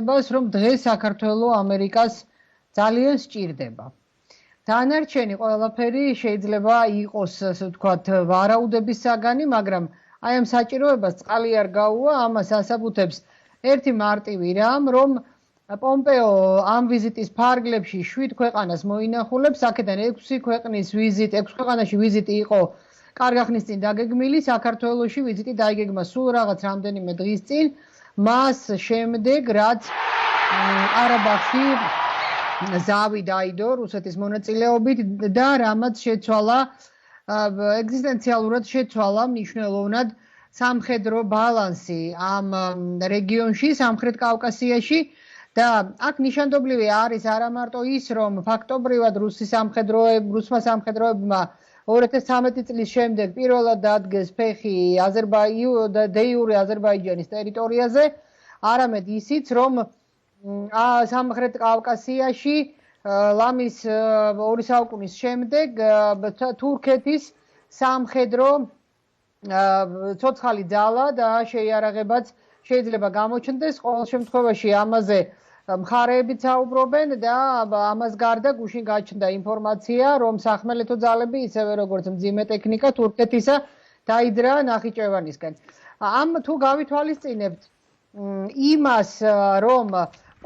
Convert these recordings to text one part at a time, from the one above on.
რომ დღეს საქართველოს ამერიკას ძალიან სჭირდება. დანარჩენი ყველაფერი შეიძლება იყოს, ასე ვთქვათ, ვარაუდების საგანი, მაგრამ აი ამ საჭიროებას წყალი არ გაუვა, ამას ასაბუთებს ერთი მარტივი რამ, რომ პომპეო ამ ვიზიტის ფარგლებში 7 ქვეყანას მოინახულებს, აქედან 6 ქვეყნის ვიზიტი, 6 ქვეყანაში ვიზიტი იყო კარგ ახნის წინ დაგეგმილი, საქართველოში ვიზიტი დაიგეგმა სულ რაღაც რამდენიმე დღის წინ, მას შემდეგ რაც ყარაბაღში ზავი დაიდო რუსეთის მონაწილეობით და რამაც შეცვალა ეგზისტენციალურად შეცვალა მნიშვნელოვნად სამხედრო ბალანსი ამ რეგიონში, სამხრეთ კავკასიაში და აქ ნიშანდობლივი არის არა მარტო ის, რომ ფაქტობრივად რუსმა სამხედროებმა 2013 წლის შემდეგ პირველად დადგეს ფეხი დე-იურე აზერბაიჯანის ტერიტორიაზე, არამედ ისიც, რომ სამხრეთ კავკასიაში ლამის 2 საუკუნის შემდეგ თურქეთის სამხედრო ცოცხალი ძალა და შეიარაღებაც შეიძლება გამოჩნდეს. ყოველ შემთხვევაში ამაზე მხარეებიც საუბრობენ და ამას გარდა გუშინ გაჩნდა ინფორმაცია, რომ სახმელეთო ძალები ისევე როგორც მძიმე ტექნიკა თურქეთისა დაიძრა ნახიჩევანისკენ. ამ თუ გავითვალისწინებთ იმას, რომ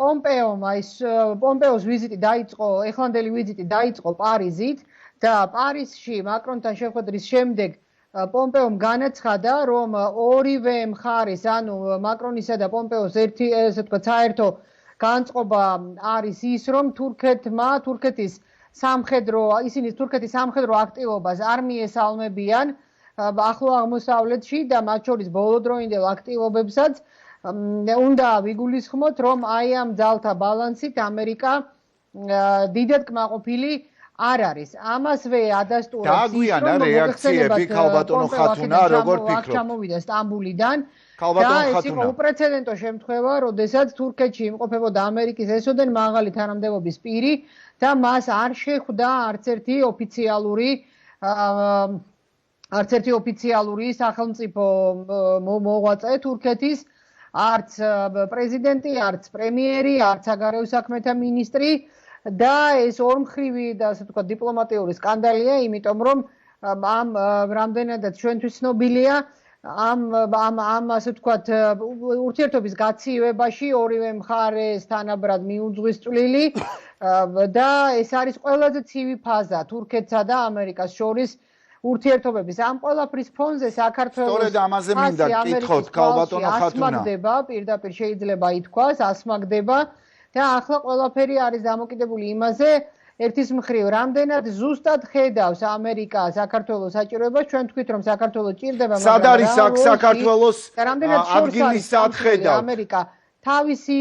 პომპეოს ვიზიტი დაიწყო, ეხლანდელი ვიზიტი დაიწყო პარიზით და პარიზში მაკრონთან შეხვედრის შემდეგ პომპეომ განაცხადა, რომ ორივე მხარის, ანუ მაკრონისა და პომპეოს ესე ვთქვათ, საერთო განწყობა არის ის, რომ თურქეთის სამხედრო აქტივობას არ მიესალმებიან ახლო აღმოსავლეთში და მათ შორის ბოლოდროინდელ აქტივობებსაც უნდა ვიგულისხმოთ, რომ აი ამ ძალთა ბალანსით ამერიკა დიდად კმაყოფილი არ არის. ამასვე ადასტურებს დაგვიანა რეაქციები ქალბატონო ხათუნა, როგორ ფიქრობთ? ჩამოვიდა სტამბულიდან და ეს იყო უპრეცედენტო შემთხვევა, როდესაც თურქეთში იმყოფებოდა ამერიკის ესოდენ მაღალი თანამდებობის პირი და მას არ შეხვდა არც ერთი ოფიციალური სახელმწიფო მოღვაწე თურქეთის, არც პრეზიდენტი, არც პრემიერი, არც საგარეო საქმეთა მინისტრი და ეს ორმხრივი და ასე ვთქვათ დიპლომატიური სკანდალია, იმიტომ რომ ამ რამდენადაც ჩვენთვის ცნობილია ამ ასე ვთქვათ ურთიერთობის გაცივებაში ორივე მხარეს თანაბრად მიუძღვის წვლილი და ეს არის ყველაზე ცივი ფაზა თურქეთსა და ამერიკას შორის ურთიერთობების. ამ ყველაფრის ფონზე საქართველოს სწორედ ამაზე მინდა გკითხოთ ქალბატონო ხათუნა. ასმაგდება, პირდაპირ შეიძლება ითქვას, ასმაგდება და ახლა ყველაფერი არის დამოკიდებული იმაზე, ერთის მხრივ, რამდენად ზუსტად ხედავს ამერიკა საქართველოს საჭიროებას, ჩვენ თქვით, რომ საქართველოს ჭირდება, სად არის საქართველოს ადგილი სად ხედავს ამერიკა თავისი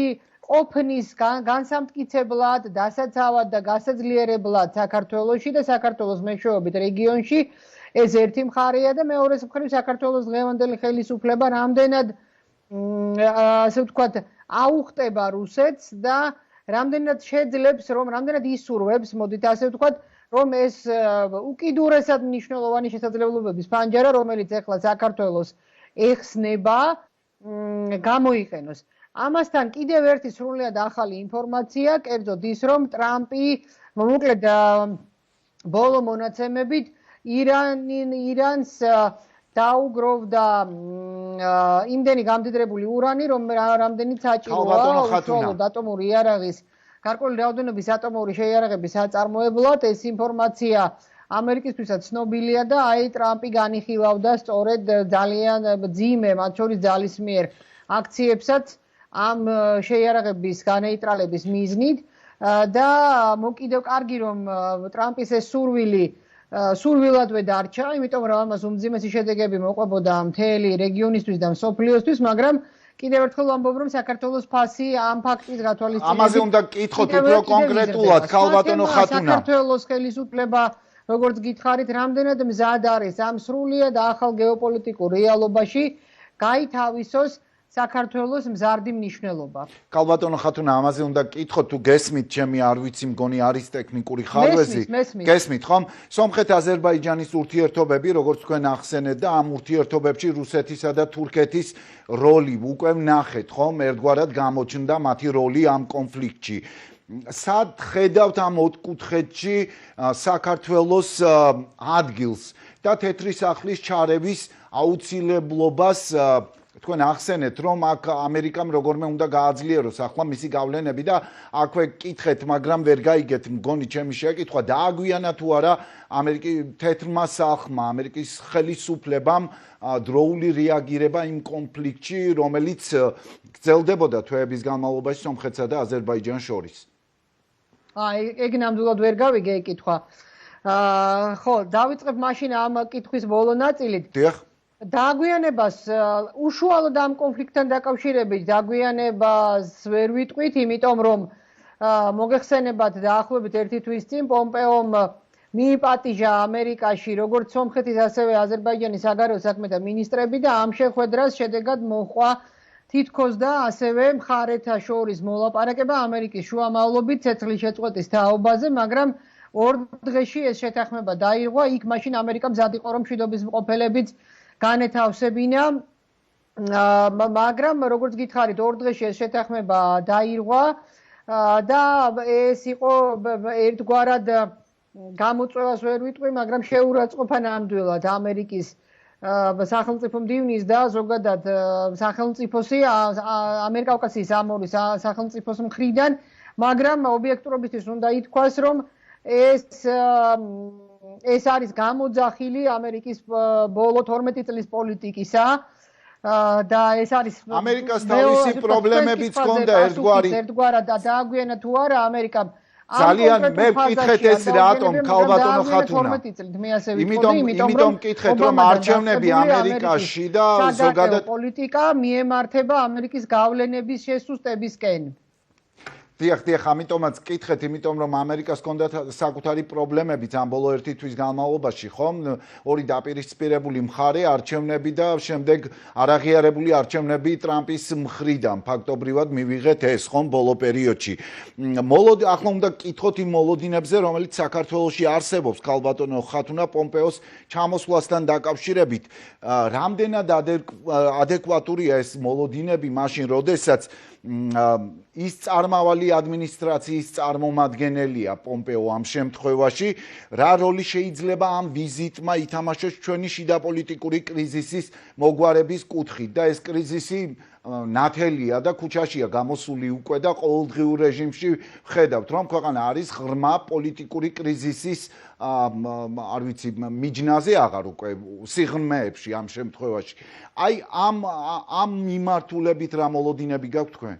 ყოფნის განსამტკიცებლად, დასაცავად და გასაძლიერებლად საქართველოში და საქართველოს მეშვეობით რეგიონში ეს ერთი მხარეა და მეორეს მხრივ საქართველოს დღევანდელი ხელისუფლება რამდენად ასე ვთქვათ აუხტება რუსეთს და რამდენად შეძლებს, რამდენად ისურვებს, მოდით ასე ვთქვათ, რომ ეს უკიდურესად მნიშვნელოვანი შესაძლებლობების ფანჯარა, რომელიც ახლა საქართველოს ეხსნება, გამოიყენოს. ამასთან კიდევ ერთი სრულიად ახალი ინფორმაცია, კერძოდ ის, რომ ტრამპი მოკლედ ბოლო მონაცემებით ირანს დაუგროვდა იმდენი გამდიდრებული ურანი, რომ რამდენიც საჭიროა უშუალოდ ატომური იარაღის გარკვეული რაოდენობის ატომური შეიარაღების აწარმოებლად. ეს ინფორმაცია ამერიკისთვისაც ცნობილია და აი ტრამპი განიხილავდა სწორედ ძალიან მძიმე, მათ შორის ძალისმიერ აქციებსაც ამ შეიარაღების განეიტრალების მიზნით და კიდევ კარგი რომ ტრამპის ეს სურვილადვე დარჩა, იმიტომ რომ ამას უმძიმესი შედეგები მოყვებოდა მთელი რეგიონისთვის და მსოფლიოსთვის, მაგრამ კიდევ ერთხელ ვამბობ, რომ საქართველოს ფასი ამ ფაქტის გათვალისწინებით ამაზე უნდა გკითხოთ უფრო კონკრეტულად ქალბატონო ხათუნა. საქართველოს ხელისუფლება, როგორც გითხარით, რამდენად მზად არის ამ სრულიად ახალ გეოპოლიტიკურ რეალობაში გაითავისოს საქართველოს მზარდი მნიშვნელობა. კალბატონო ხათუნა, ამაზე უნდა გკითხოთ, თუ გესმით, ჩემი არ ვიცი, მგონი არის ტექნიკური ხარვეზი. გესმით, ხომ? სომხეთ-აზერბაიჯანის ურთიერთობები, როგორც თქვენ ახსენეთ და ამ ურთიერთობებში რუსეთისა და თურქეთის როლი უკვე ვნახეთ, ხომ? ერთგვარად გამოჩნდა მათი როლი ამ კონფლიქტში. სად ხედავთ ამ ოთხკუთხედში საქართველოს ადგილს და თეთრი სახლის ჩარევის აუცილებლობას თქვენ ახსენეთ, რომ აქ ამერიკამ როგორმე უნდა გააძლიეროს ახლა მისი გავლენები და აქვე კითხეთ, მაგრამ ვერ გაიგეთ, მგონი ჩემი შეკითხვა, დააგვიანა თუ არა თეთრმა სახლმა, ამერიკის ხელისუფლებამ დროული რეაგირება იმ კონფლიქტში, რომელიც გრძელდებოდა თვეების განმავლობაში სომხეთსა და აზერბაიჯანს შორის. ეგ ნამდვილად ვერ გავიგე კითხვა. ხო, დავიწყებ მაშინ ამ კითხვის ბოლო ნაწილით. დიახ. დაგვიანებას უშუალოდ ამ კონფლიქტთან დაკავშირებით დაგვიანებას ვერ ვიტყვით, იმიტომ რომ მოგეხსენებათ დაახლოებით 1 თვის წინ პომპეომ მიიპატიჟა ამერიკაში როგორც სომხეთის ასევე აზერბაიჯანის საგარეო საქმეთა მინისტრები და ამ შეხვედრას შედეგად მოჰყვა თითქოს და ასევე მხარეთა შორის მოლაპარაკება ამერიკის შუამავლობით ცეცხლის შეწყვეტის თაობაზე, მაგრამ 2 დღეში ეს შეთანხმება დაირღვა, იქ მაშინ ამერიკა მზად იყო რომ მშვიდობის მყოფელებიც განეთავსებინა, მაგრამ როგორც გითხარით, 2 დღეში ეს შეთანხმება დაირღვა და ეს იყო ერთგვარად გამოწვევას ვერ ვიტყვი, მაგრამ შეურაცხყოფა ნამდვილად ამერიკის სახელმწიფო მდივნის და ზოგადად სახელმწიფოსი ამერიკა-კავკასიის ამ ორი სახელმწიფოს მხრიდან, მაგრამ ობიექტურობისთვის უნდა ითქვას, რომ ეს არის გამოძახილი ამერიკის ბოლო 12 წლის პოლიტიკისა და ეს არის ამერიკას თავისი პრობლემებიც ჰქონდა ერთგვარად და დააგვიანა თუ არა ამერიკამ ძალიან მე ვკითხეთ ეს რატომ ქალბატონო ხათუნა იმიტომ ვკითხეთ რომ არჩევნები ამერიკაში და ზოგადად პოლიტიკა მიემართება ამერიკის გავლენების შესუსტებისკენ. დიახ, ამიტომაც ვკითხეთ, იმიტომ რომ ამერიკას ჰქონდა საკუთარი პრობლემებიც ამ ბოლო 1 თვის განმავლობაში, ხომ? ორი დაპირისპირებული მხარე, არჩევნები და შემდეგ არაღიარებული არჩევნები ტრამპის მხრიდან. ფაქტობრივად მივიღეთ ეს, ხომ, ბოლო პერიოდში. ახლა უნდა ვკითხოთ იმ მოლოდინებზე, რომელიც საქართველოში არსებობს, ქალბატონო ხათუნა, პომპეოს ჩამოსვლასთან დაკავშირებით. რამდენად ადეკვატურია ეს მოლოდინები მაშინ, როდესაც ის წარმავალი ადმინისტრაციის წარმომადგენელია პომპეო ამ შემთხვევაში, რა როლი შეიძლება ამ ვიზიტმა ითამაშოს ჩვენი შიდა პოლიტიკური კრიზისის მოგვარების კუთხით და ეს კრიზისი ნათელია და ქუჩაშია გამოსული უკვე და ყოველდღიურ რეჟიმში ვხედავთ, რომ ქვეყანა არის ღრმა პოლიტიკური კრიზისის არ ვიცი მიჯნაზე აღარ უკვე სიღრმეებში ამ შემთხვევაში. აი ამ მიმართულებით რა მოლოდინები გაქვთ თქვენ?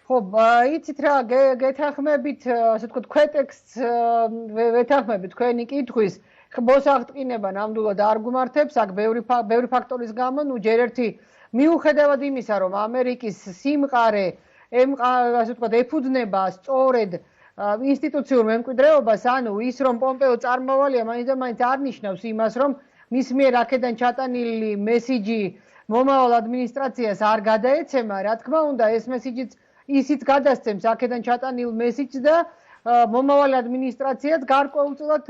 ხო, იცით რა, გეთანხმებით, ასე ვთქვათ, ქვეტექსტს ვეთანხმებით თქვენი კითხვის. მოსაღწინება ნამდვილად არ გუმართებს, აქ ბევრი ფაქტორის გამო, ჯერ ერთი მიუხედავად იმისა, რომ ამერიკის სიმყარე ასე ვთქვათ, ეფუძნება სწორედ ინსტიტუციურ მემკვიდრეობას, ანუ ის რომ პომპეო წარმავალია, მაინც და მაინც არ ნიშნავს იმას, რომ მის მიერ აქედან ჩატანილი მესიჯი მომავალ ადმინისტრაციას არ გადაეცემა, რა თქმა უნდა, ეს მესიჯიც ისიც გადასცემს აქედან ჩატანილ მესიჯს და მომავალ ადმინისტრაციაც გარკვეულწილად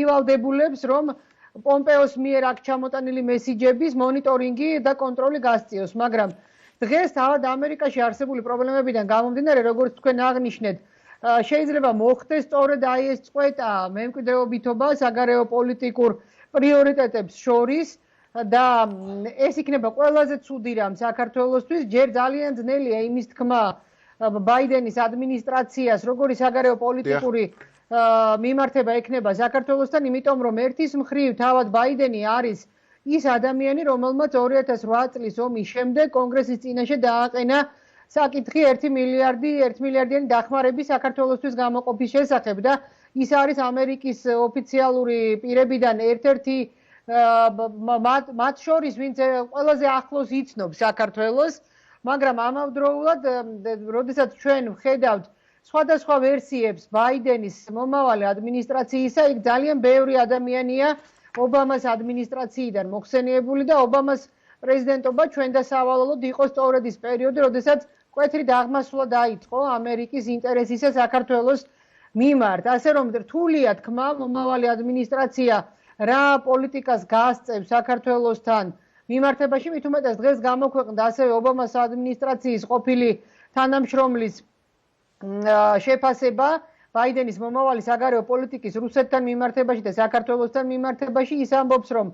ივალდებულებს, რომ პომპეოს მიერ აქ ჩამოტანილი მესიჯების მონიტორინგი და კონტროლი გასწიოს, მაგრამ დღეს თავად ამერიკაში არსებული პრობლემებიდან გამომდინარე, როგორც თქვენ აღნიშნეთ, შეიძლება მოხდეს სწორედ აი ეს წყვეტა მემკვიდრეობითობა საგარეო პოლიტიკურ პრიორიტეტებს შორის და ეს იქნება ყველაზე ცუდი რამ საქართველოსთვის, ჯერ ძალიან ძნელია იმის თქმა ბაიდენის ადმინისტრაციას, როგორი საგარეო პოლიტიკური მიმართება ექნება საქართველოსთან, იმიტომ რომ ერთის მხრივ თავად ბაიდენი არის ის ადამიანი, რომელმაც 2008 წლის ომის შემდეგ კონგრესის წინაშე დააყენა საკითხი 1 მილიარდიანი დახმარების საქართველოსთვის გამოყოფის შესახებ და ის არის ამერიკის ოფიციალური პირებიდან ერთ-ერთი მათ შორის, ვინც ყველაზე ახლოს იცნობს საქართველოს, მაგრამ ამავდროულად, როდესაც ჩვენ ვხედავთ სხვადასხვა ვერსიებს ბაიდენის მომავალი ადმინისტრაციისა, იქ ძალიან ბევრი ადამიანია ობამას ადმინისტრაციიდან მოხსენიებული და ობამას პრეზიდენტობა ჩვენ დასავალალოდ იყო სწორედ ის პერიოდი, როდესაც მკვეთრი დაღმასვლა დაიწყო ამერიკის ინტერესისა საქართველოს მიმართ. ასე რომ რთულია თქმა, მომავალი ადმინისტრაცია რა პოლიტიკას გასწევს საქართველოსთან მიმართებაში, მით უმეტეს დღეს გამოქვეყნდა ასევე ობამას ადმინისტრაციის ყოფილი თანამშრომლის შეფასება ბაიდენის მომავალი საგარეო პოლიტიკის რუსეთთან მიმართებაში და საქართველოსთან მიმართებაში. ის ამბობს, რომ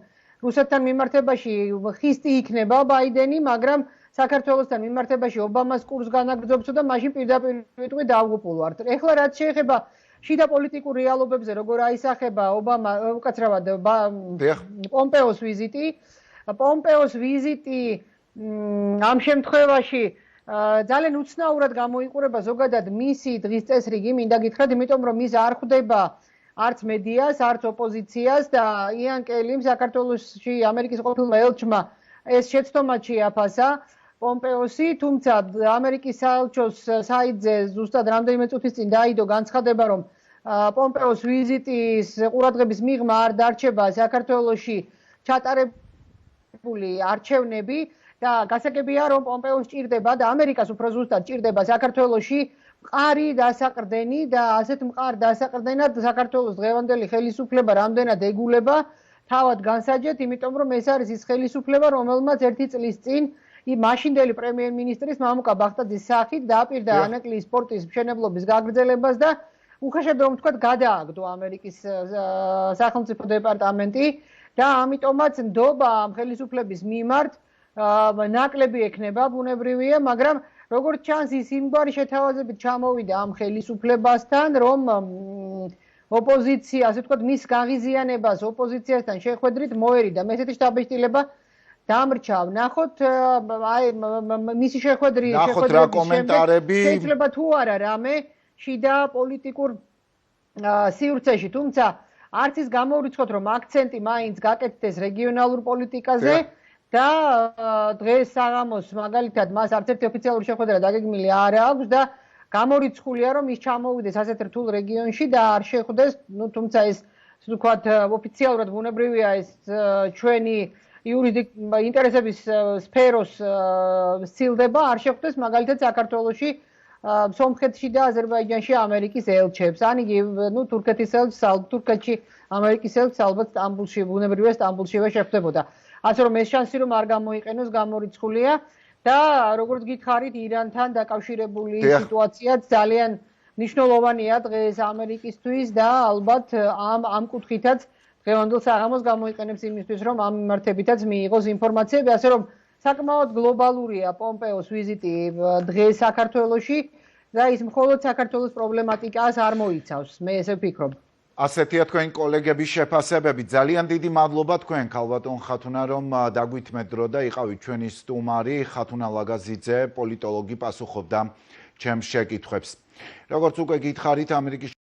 რუსეთთან მიმართებაში ხისტი იქნება ბაიდენი, მაგრამ საქართველოსთან მიმართებაში ობამას კურსს განაგრძობსო და მაშინ პირდაპირ ვიტყვი დავგუპულვართ. ეხლა რაც შეეხება შიდა პოლიტიკურ რეალობებზე, როგორ აისახება ობამა, უკაცრავად პომპეოს ვიზიტი. პომპეოს ვიზიტი ამ შემთხვევაში ძალიან უცნაურად გამოიყურება ზოგადად მისი დღის წესრიგი, მინდა გითხრათ, იმიტომ რომ ის არ ხვდება არც მედიას, არც ოპოზიციას და იან კელიმ საქართველოში ამერიკის ყოფილმა ელჩმა ეს შეცდომად შეაფასა პომპეოსი, თუმცა ამერიკის საელჩოს საიტზე ზუსტად რამდენიმე წუთის წინ დაიდო განცხადება, რომ პომპეოს ვიზიტის ყურადღების მიღმა არ დარჩება საქართველოში ჩატარებული არჩევნები და გასაგებია, რომ პომპეოს ჭირდება და ამერიკას უფრო ზუსტად ჭირდება საქართველოში მყარი დასაყრდენი და ასეთ მყარ დასაყრდენად საქართველოს დღევანდელი ხელისუფლება რამდენად ეგულება, თავად განსაჯეთ, იმიტომ რომ ეს არის ის ხელისუფლება, რომელმაც ერთი წლის წინ მაშინდელი პრემიერ-მინისტრის მამუკა ბახტაძის სახით დააპირდა ანაკლიის პორტის მშენებლობის გაგრძელებას და უხეშად რომ ვთქვათ, გადააგდო ამერიკის სახელმწიფო დეპარტამენტი და ამიტომაც ნდობა ამ ხელისუფლების მიმართ ნაკლები ექნება, ბუნებრივია, მაგრამ როგორც ჩანს, ის იმგვარი შეთავაზებით ჩამოვიდა ამ ხელისუფლებასთან, რომ ოპოზიცია, ასე ვთქვათ, მის გაღიზიანებას ოპოზიციასთან შეხვედრით მოერიდა. მე ესეთი შთაბეჭდილება დამრჩა. ნახოთ, მისი შეხვედრის კომენტარები შეიძლება თუ არა რამე შიდა პოლიტიკურ სივრცეში, თუმცა არც ის გამოვრიცხოთ, რომ აქცენტი მაინც გაკეთდეს რეგიონალურ პოლიტიკაზე და დღეს საღამოს მაგალითად მას არც ერთი ოფიციალური შეხვედრა დაგეგმილი არ აქვს და გამორიცხულია, რომ ის ჩამოვიდეს ასეთ რთულ რეგიონში და არ შეხვდეს, თუმცა ეს ვთქვათ, ოფიციალურად ბუნებრივია ეს ჩვენი ინტერესების სფეროს სცილდება, არ შეხვდეს მაგალითად საქართველოში, სომხეთში და აზერბაიჯანში ამერიკის ელჩებს. ან იგი თურქეთის ელჩს, თურქეთში ამერიკის ელჩს ალბათ სტამბულში, ბუნებრივია სტამბულშივე შეხვდებოდა. ასე რომ ეს შანსი რომ არ გამოიყენოს, გამორიცხულია და როგორც გითხარით, ირანთან დაკავშირებული სიტუაციაც ძალიან მნიშვნელოვანია დღეს ამერიკისთვის და ალბათ ამ კუთხითაც დღევანდელ საღამოს გამოიყენებს იმისთვის, რომ ამ მიმართებითაც მიიღოს ინფორმაციები, ასე რომ საკმაოდ გლობალურია პომპეოს ვიზიტი დღეს საქართველოში და ის მხოლოდ საქართველოს პრობლემატიკას არ მოიცავს, მე ესე ვფიქრობ. ასეთია თქვენ კოლეგების შეფასებები. ძალიან დიდი მადლობა თქვენ, ქალბატონ ხათუნა, რომ დაგვითმეთ დრო და იყავით ჩვენი სტუმარი. ხათუნა ლაგაზიძე, პოლიტოლოგი, პასუხობდა ჩემს შეკითხვებს. როგორც უკვე გითხარით, ამერიკის